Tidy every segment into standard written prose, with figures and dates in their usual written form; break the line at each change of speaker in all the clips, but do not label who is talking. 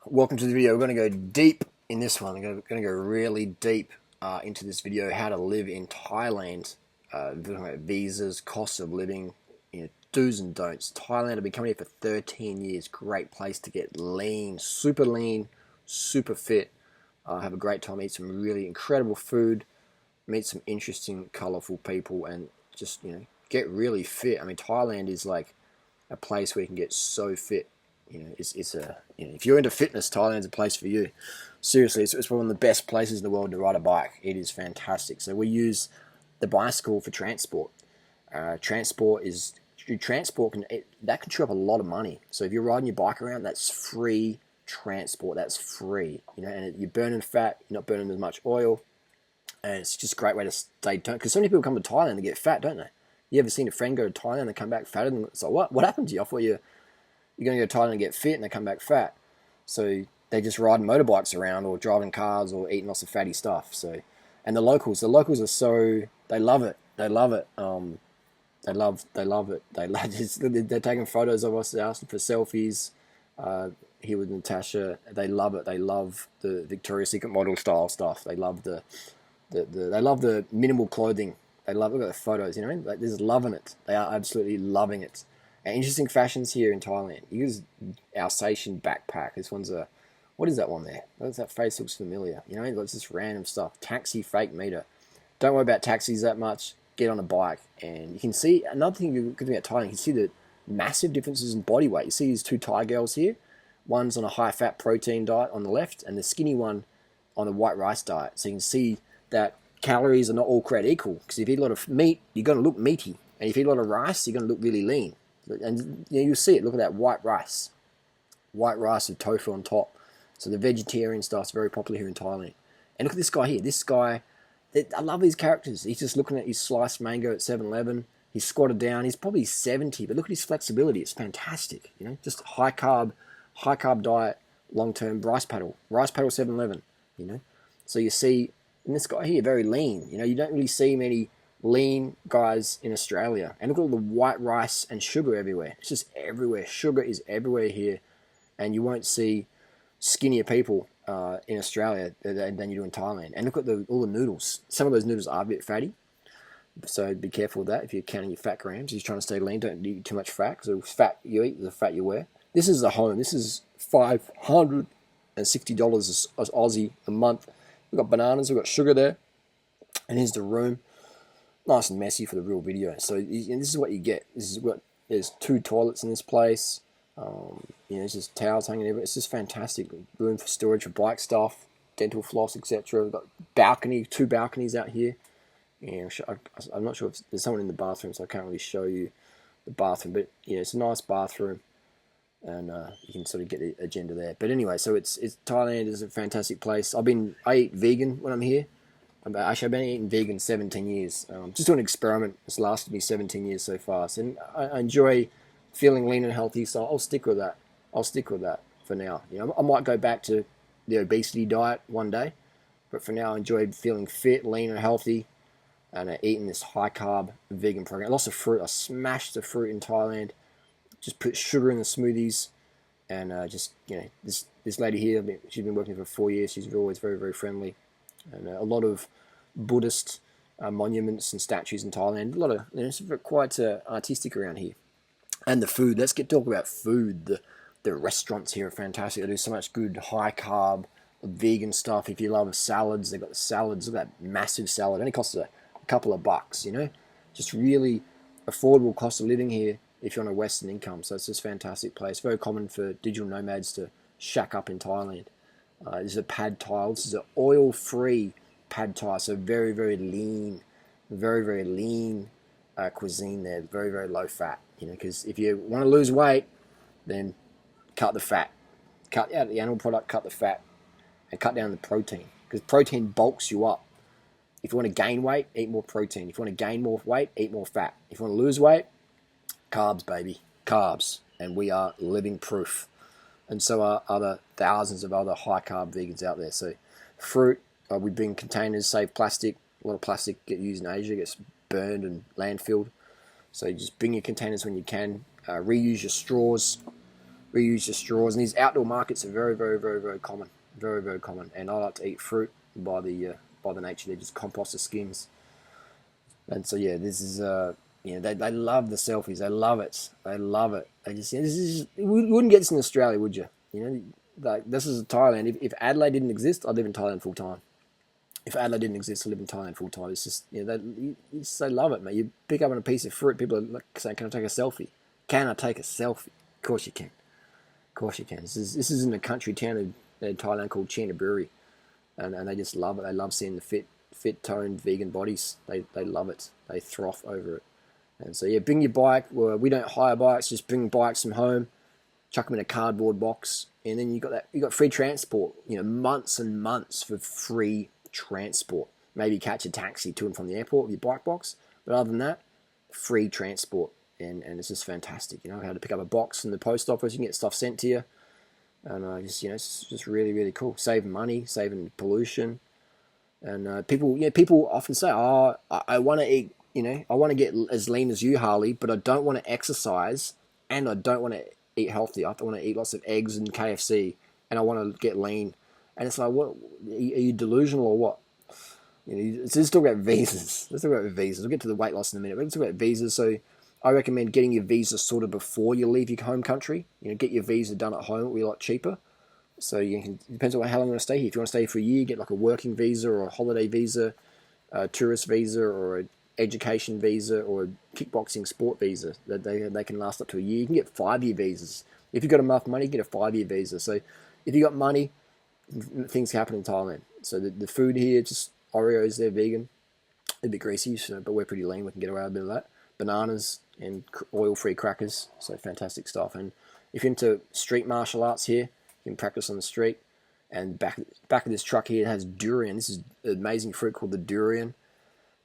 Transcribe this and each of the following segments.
Welcome to the video. We're going to go deep in this one. We're going to go really deep into this video, how to live in Thailand, talking about visas, cost of living, do's and don'ts. Thailand, I've been coming here for 13 years. Great place to get lean, super fit. Have a great time, eat some really incredible food, meet some interesting, colourful people, and just, get really fit. I mean, Thailand is like a place where you can get so fit. If you're into fitness, Thailand's a place for you. Seriously, it's one of the best places in the world to ride a bike. It is fantastic. So we use the bicycle for transport. Transport that can chew up a lot of money. So if you're riding your bike around, that's free transport. That's free. And you're burning fat. You're not burning as much oil, and it's just a great way to stay toned. Because so many people come to Thailand to get fat, don't they? You ever seen a friend go to Thailand and come back fatter? And it's like, what happened to you? I thought you're going to go to Thailand and get fit, and they come back fat. So they just riding motorbikes around or driving cars or eating lots of fatty stuff. And the locals are so, they love it. They love it. They love it. They're taking photos of us. They're asking for selfies. Here with Natasha, they love it. They love the Victoria's Secret model style stuff. They love they love the minimal clothing. Look at the photos. You know what I mean? Like, they're just loving it. They are absolutely loving it. Interesting fashions here in Thailand. You use Alsatian backpack. This one's what is that one there? That face looks familiar. It's just random stuff. Taxi fake meter. Don't worry about taxis that much. Get on a bike, and you can see another thing you can do about Thailand. You can see the massive differences in body weight. You see these two Thai girls here. One's on a high-fat protein diet on the left, and the skinny one on a white rice diet. So you can see that calories are not all created equal. Because if you eat a lot of meat, you're going to look meaty, and if you eat a lot of rice, you're going to look really lean. And you'll see it. Look at that white rice with tofu on top. So the vegetarian stuff's very popular here in Thailand. And look at this guy here. This guy, I love these characters. He's just looking at his sliced mango at 7-Eleven. He's squatted down. He's probably 70, but look at his flexibility. It's fantastic. Just high carb diet, long term rice paddle 7-Eleven. So you see, and this guy here very lean. You don't really see many lean guys in Australia. And look at all the white rice and sugar everywhere. It's just everywhere. Sugar is everywhere here, and you won't see skinnier people in Australia than you do in Thailand. And look at all the noodles. Some of those noodles are a bit fatty, so be careful with that if you're counting your fat grams. If you're trying to stay lean, don't eat too much fat, because the fat you eat is the fat you wear. This is the home. This is $560 Aussie a month. We've got bananas. We've got sugar there. And here's the room. Nice and messy for the real video. So this is what you get. There's 2 toilets in this place. It's just towels hanging everywhere. It's just fantastic. Room for storage for bike stuff, dental floss, etc. We've got 2 balconies out here. I'm not sure if there's someone in the bathroom, so I can't really show you the bathroom. But it's a nice bathroom, and you can sort of get the agenda there. But anyway, so it's Thailand is a fantastic place. I eat vegan when I'm here. I've been eating vegan 17 years. Just doing an experiment. It's lasted me 17 years so far. And I enjoy feeling lean and healthy, so I'll stick with that. For now. I might go back to the obesity diet one day, but for now I enjoy feeling fit, lean and healthy, and eating this high-carb vegan program. Lots of fruit. I smashed the fruit in Thailand. Just put sugar in the smoothies, and this lady here, she's been working for 4 years. She's always very, very friendly. And a lot of Buddhist monuments and statues in Thailand. A lot of, it's quite artistic around here. And the food. Let's talk about food. The restaurants here are fantastic. They do so much good high carb, vegan stuff. If you love salads, they've got the salads. Look at that massive salad. It only costs a couple of bucks. Just really affordable cost of living here if you're on a Western income. So it's just a fantastic place. Very common for digital nomads to shack up in Thailand. This is a pad thai. This is an oil-free pad thai, so very, very lean, cuisine there. Very, very low fat. Because if you want to lose weight, then cut the fat, cut out the animal product, cut the fat, and cut down the protein. Because protein bulks you up. If you want to gain weight, eat more protein. If you want to gain more weight, eat more fat. If you want to lose weight, carbs, baby, carbs. And we are living proof. And so are other thousands of other high-carb vegans out there. So fruit, we bring containers, save plastic. A lot of plastic gets used in Asia, gets burned and landfilled. So you just bring your containers when you can. Reuse your straws. reuse your straws. And these outdoor markets are very, very, very, very common, very, very common. And I like to eat fruit by the nature. They just compost the skins. And so yeah, this is they love the selfies. They love it. They love it. They just this is you wouldn't get this in Australia, would you? Like this is Thailand. If Adelaide didn't exist, I'd live in Thailand full time. If Adelaide didn't exist, I'd live in Thailand full time. It's just they love it, mate. You pick up on a piece of fruit, people are like saying, "Can I take a selfie? Can I take a selfie?" Of course you can. Of course you can. This is in a country town in Thailand called Chiang, and they just love it. They love seeing the fit, toned vegan bodies. They love it. They froth over it. And so yeah, bring your bike. Well, we don't hire bikes. Just bring bikes from home, chuck them in a cardboard box, and then you got free transport. Months and months for free transport. Maybe catch a taxi to and from the airport with your bike box, but other than that, free transport. And it's just fantastic. How to pick up a box from the post office. You can get stuff sent to you, and it's just really, really cool. Saving money, saving pollution. And people often say, "Oh, I want to eat. I want to get as lean as you, Harley, but I don't want to exercise, and I don't want to eat healthy. I want to eat lots of eggs and KFC, and I want to get lean." And it's like, what? Are you delusional or what? Let's talk about visas. We'll get to the weight loss in a minute. But let's talk about visas. So I recommend getting your visa sorted before you leave your home country. Get your visa done at home. It'll be a lot cheaper. So it depends on how long you want to stay here. If you want to stay for a year, get like a working visa or a holiday visa, a tourist visa or an education visa or a kickboxing sport visa. They can last up to a year. You can get 5-year visas. If you've got enough money, you get a 5-year visa. So if you've got money, things happen in Thailand. So the food here, just Oreos, they're vegan. They're a bit greasy, but we're pretty lean. We can get away with a bit of that. Bananas and oil-free crackers. So fantastic stuff. And if you're into street martial arts here, you can practice on the street. And back of this truck here, it has durian. This is an amazing fruit called the durian.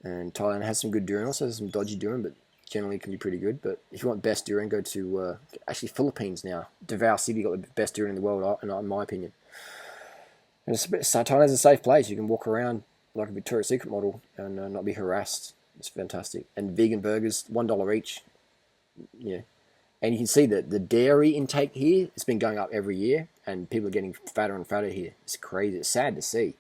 And Thailand has some good durian. Also has some dodgy durian, but generally it can be pretty good. But if you want best durian, go to actually Philippines now. Davao City got the best durian in the world, in my opinion. And Thailand's a safe place. You can walk around like a Victoria's Secret model and not be harassed. It's fantastic. And vegan burgers, $1 each. Yeah. And you can see that the dairy intake here, it's been going up every year, and people are getting fatter and fatter here. It's crazy. It's sad to see,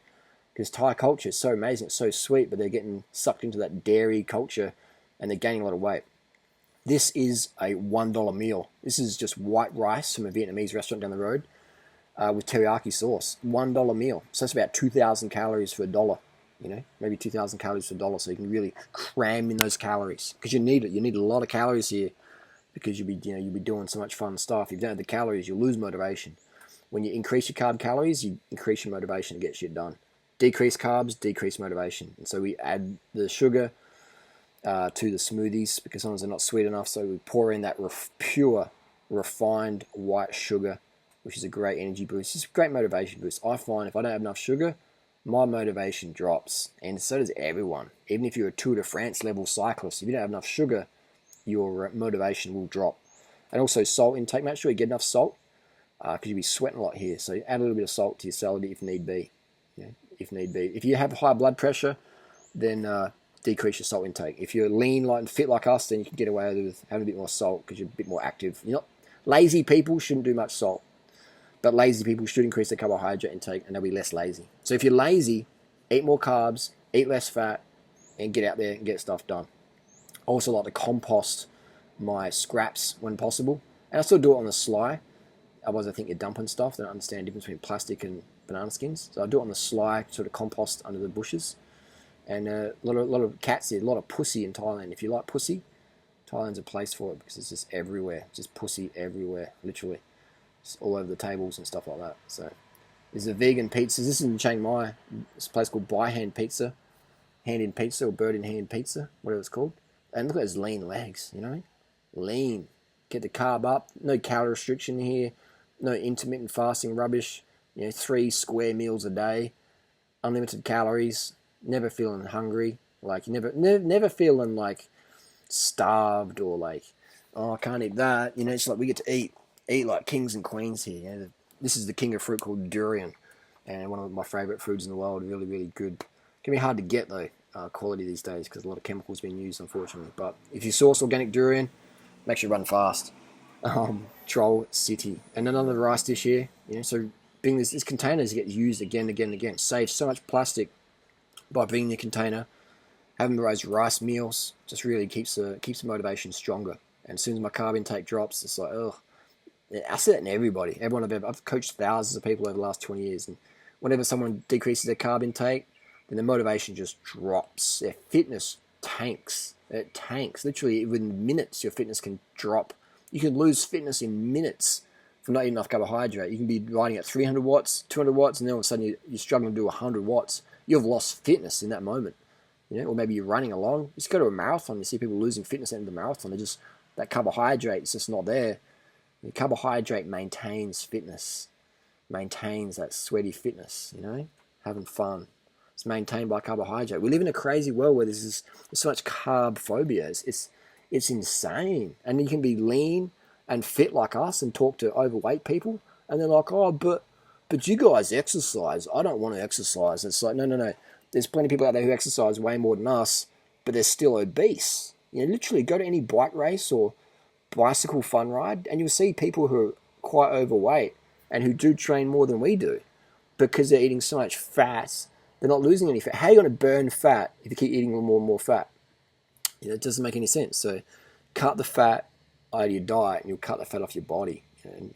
because Thai culture is so amazing. It's so sweet, but they're getting sucked into that dairy culture, and they're gaining a lot of weight. This is a $1 meal. This is just white rice from a Vietnamese restaurant down the road with teriyaki sauce. $1 meal. So that's about 2,000 calories for $1. Maybe 2,000 calories for $1. So you can really cram in those calories, because you need it. You need a lot of calories here, because you'll be doing so much fun stuff. If you don't have the calories, you'll lose motivation. When you increase your carb calories, you increase your motivation to get shit done. Decrease carbs, decrease motivation. And so we add the sugar to the smoothies, because sometimes they're not sweet enough. So we pour in that pure, refined white sugar, which is a great energy boost. It's a great motivation boost. I find if I don't have enough sugar, my motivation drops. And so does everyone. Even if you're a Tour de France level cyclist, if you don't have enough sugar, your motivation will drop. And also salt intake. Make sure you get enough salt, because you'll be sweating a lot here. So add a little bit of salt to your salad if need be. If need be. If you have high blood pressure, then decrease your salt intake. If you're lean and fit like us, then you can get away with having a bit more salt, because you're a bit more active. Lazy people shouldn't do much salt, but lazy people should increase their carbohydrate intake, and they'll be less lazy. So if you're lazy, eat more carbs, eat less fat, and get out there and get stuff done. I also like to compost my scraps when possible. And I still do it on the sly. Otherwise, I think you're dumping stuff. They don't understand the difference between plastic and banana skins. So I do it on the sly, sort of compost under the bushes. And a lot of cats here, a lot of pussy in Thailand. If you like pussy, Thailand's a place for it, because it's just everywhere. Just pussy everywhere, literally. It's all over the tables and stuff like that. So there's a vegan pizza. This is in Chiang Mai. It's a place called By Hand Pizza. Hand in pizza, or bird in hand pizza, whatever it's called. And look at those lean legs, lean. Get the carb up. No calorie restriction here. No intermittent fasting rubbish. 3 square meals a day. Unlimited calories. Never feeling hungry. Like, never feeling like starved, or like, oh, I can't eat that. It's like we get to eat like kings and queens here. This is the king of fruit called durian, and one of my favorite foods in the world. Really, really good. Can be hard to get though. Quality these days, because a lot of chemicals being used, unfortunately. But if you source organic durian, make sure you run fast. Troll City. And another rice dish here. So being this containers get used again and again and again. Saves so much plastic by bringing the container, having those rice meals. Just really keeps the motivation stronger. And as soon as my carb intake drops, it's like, oh, I see that in everybody. I've coached thousands of people over the last 20 years, and whenever someone decreases their carb intake, then their motivation just drops. Their fitness tanks. It tanks. Literally, within minutes, your fitness can drop. You can lose fitness in minutes from not eating enough carbohydrate. You can be riding at 300 watts, 200 watts, and then all of a sudden you're struggling to do 100 watts. You've lost fitness in that moment. Or maybe you're running along. You just go to a marathon, you see people losing fitness at the marathon. That carbohydrate is just not there. The carbohydrate maintains fitness, maintains that sweaty fitness, having fun. It's maintained by carbohydrate. We live in a crazy world where there's so much carb phobia. It's insane. And you can be lean and fit like us and talk to overweight people, and they're like, oh, but you guys exercise. I don't want to exercise. It's like, no. There's plenty of people out there who exercise way more than us, but they're still obese. Literally go to any bike race or bicycle fun ride, and you'll see people who are quite overweight and who do train more than we do because they're eating so much fat. They're not losing any fat. How are you going to burn fat if you keep eating more and more fat? It doesn't make any sense. So cut the fat out of your diet, and you'll cut the fat off your body.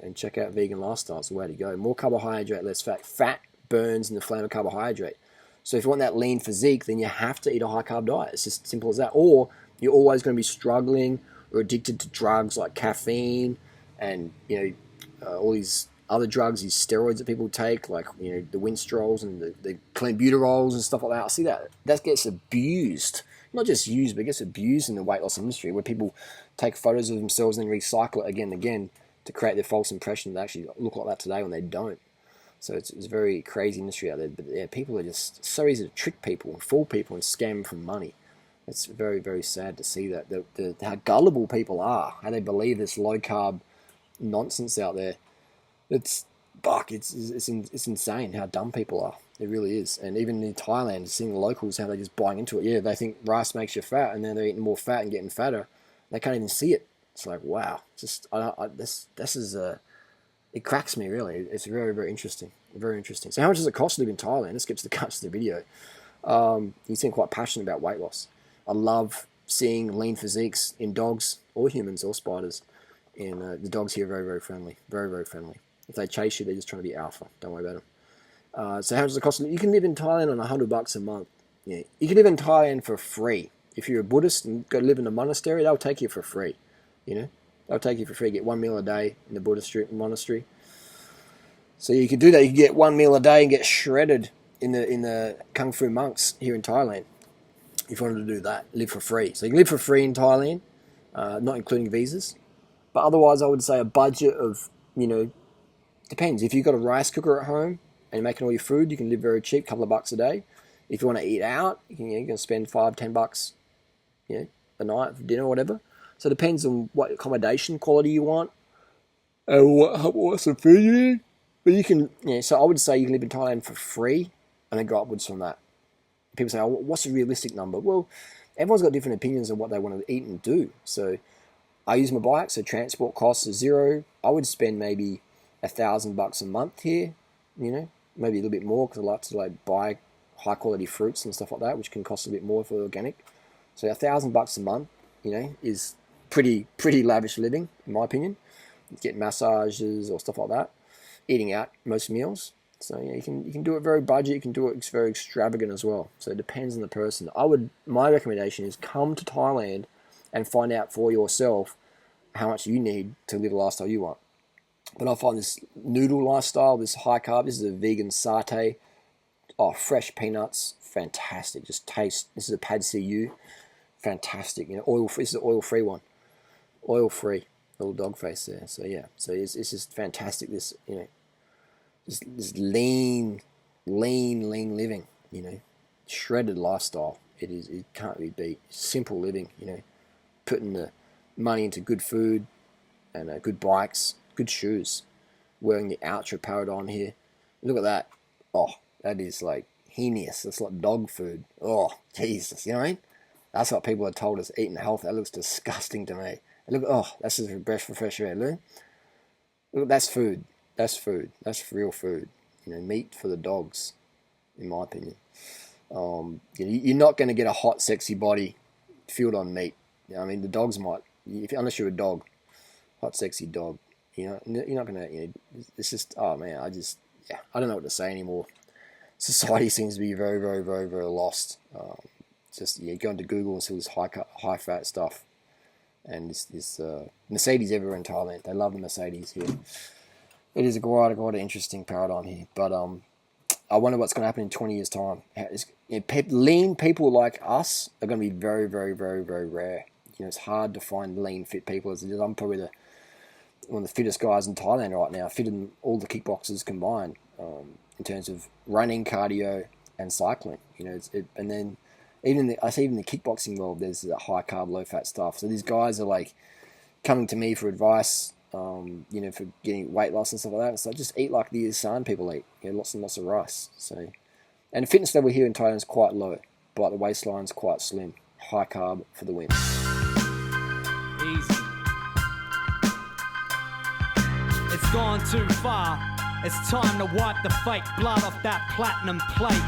And check out vegan lifestyle. It's the way to go. More carbohydrate, less fat. Fat burns in the flame of carbohydrate. So if you want that lean physique, then you have to eat a high carb diet. It's just simple as that. Or you're always going to be struggling or addicted to drugs like caffeine and all these other drugs, these steroids that people take, like the Winstrols and the clenbuterols and stuff like that. I see that gets abused, not just used, but it gets abused in the weight loss industry, where people take photos of themselves and recycle it again and again to create their false impression that they actually look like that today when they don't. So it's a very crazy industry out there. But yeah, people are just so easy to trick people and fool people and scam them for money. It's very, very sad to see that. How gullible people are, how they believe this low-carb nonsense out there. It's insane how dumb people are. It really is. And even in Thailand, seeing the locals, how they're just buying into it. Yeah, they think rice makes you fat, and then they're eating more fat and getting fatter. They can't even see it. It's like, wow. It cracks me, really. It's very, very interesting. Very interesting. So how much does it cost to live in Thailand? This gets to the guts of the video. You seem quite passionate about weight loss. I love seeing lean physiques in dogs or humans or spiders. And the dogs here are very, very friendly. Very, very friendly. If they chase you, they're just trying to be alpha. Don't worry about them. So how much does it cost? You can live in Thailand on $100 a month. Yeah. You can live in Thailand for free. If you're a Buddhist and go live in a monastery, they'll take you for free. They'll take you for free. Get 1 meal a day in the Buddhist monastery. So you could do that. You could get 1 meal a day and get shredded in the Kung Fu monks here in Thailand. If you wanted to do that, live for free. So you can live for free in Thailand, not including visas. But otherwise, I would say a budget of, depends. If you've got a rice cooker at home and you're making all your food, you can live very cheap, a couple of bucks a day. If you want to eat out, you can spend $5-10, a night for dinner or whatever. So it depends on what accommodation quality you want and what some food you need. But you can, so I would say you can live in Thailand for free and then go upwards from that. People say, oh, what's a realistic number? Well, everyone's got different opinions on what they want to eat and do. So I use my bike, so transport costs are zero. I would spend maybe $1,000 a month here, maybe a little bit more because I like to buy high quality fruits and stuff like that, which can cost a bit more for organic. So $1,000 a month, is pretty lavish living, in my opinion. Get massages or stuff like that. Eating out most meals. So you can do it very budget. You can do it very extravagant as well. So it depends on the person. My recommendation is come to Thailand and find out for yourself how much you need to live the lifestyle you want. But I find this noodle lifestyle, this high carb, this is a vegan satay. Oh, fresh peanuts, fantastic. Just taste. This is a pad see fantastic. This is an oil-free one. Oil-free. Little dog face there. So yeah. So it's just fantastic. This this lean living. Shredded lifestyle. It can't be beat. Simple living. Putting the money into good food and good bikes, good shoes. Wearing the Ultra Paradon here. Look at that. Oh, that is like heinous. It's like dog food. Oh, Jesus. You know what I mean? That's what people are told us eating health. That looks disgusting to me. Look, oh, that's just for fresh air. Look, that's food. That's food. That's real food. Meat for the dogs, in my opinion. You're not going to get a hot, sexy body fueled on meat. I mean, the dogs might, unless you're a dog, hot, sexy dog. You're not going to. It's just, oh man, I don't know what to say anymore. Society seems to be very, very, very, very lost. You go into Google and see all this high fat stuff, and this Mercedes everywhere in Thailand. They love the Mercedes here. It is quite an interesting paradigm here, but I wonder what's going to happen in 20 years' time. Lean people like us are going to be very, very, very, very rare. It's hard to find lean, fit people. I'm probably one of the fittest guys in Thailand right now, fitter than all the kickboxers combined, in terms of running, cardio, and cycling. And then even the kickboxing world, there's high carb, low fat stuff. So these guys are like coming to me for advice. For getting weight loss and stuff like that. So just eat like the Asan people eat, lots and lots of rice. So, and the fitness level here in Thailand is quite low, but the waistline's quite slim. High carb for the win.
Easy. It's gone too far. It's time to wipe the fake blood off that platinum plate.